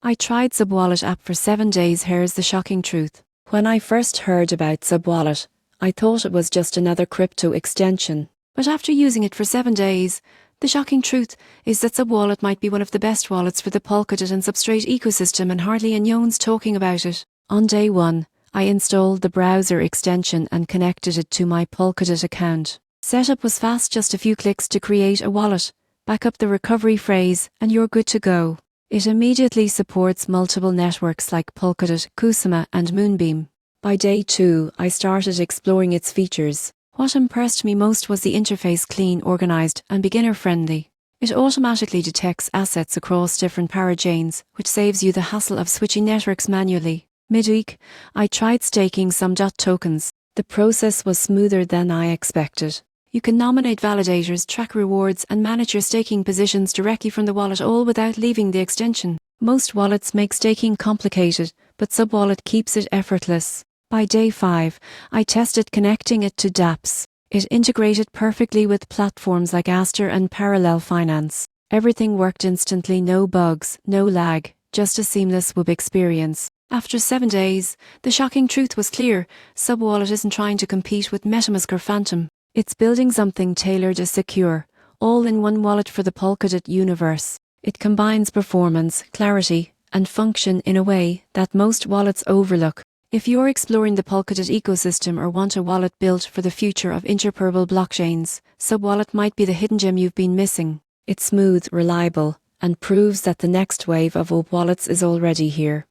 I tried SubWallet app for 7 days. Here's the shocking truth. When I first heard about SubWallet, I thought it was just another crypto extension. But after using it for 7 days, the shocking truth is that SubWallet might be one of the best wallets for the Polkadot and Substrate ecosystem, and hardly anyone's talking about it. On day 1, I installed the browser extension and connected it to my Polkadot account. Setup was fast, just a few clicks to create a wallet, back up the recovery phrase, and you're good to go. It immediately supports multiple networks like Polkadot, Kusama, and Moonbeam. By day 2, I started exploring its features. What impressed me most was the interface: clean, organized, and beginner-friendly. It automatically detects assets across different parachains, which saves you the hassle of switching networks manually. Midweek, I tried staking some DOT tokens. The process was smoother than I expected. You can nominate validators, track rewards, and manage your staking positions directly from the wallet, all without leaving the extension. Most wallets make staking complicated, but SubWallet keeps it effortless. By day 5, I tested connecting it to dApps. It integrated perfectly with platforms like Aster and Parallel Finance. Everything worked instantly, no bugs, no lag, just a seamless web experience. After 7 days, the shocking truth was clear. SubWallet isn't trying to compete with MetaMask or Phantom. It's building something tailored and secure, all in one wallet for the Polkadot universe. It combines performance, clarity, and function in a way that most wallets overlook. If you're exploring the Polkadot ecosystem or want a wallet built for the future of interoperable blockchains, SubWallet might be the hidden gem you've been missing. It's smooth, reliable, and proves that the next wave of wallets is already here.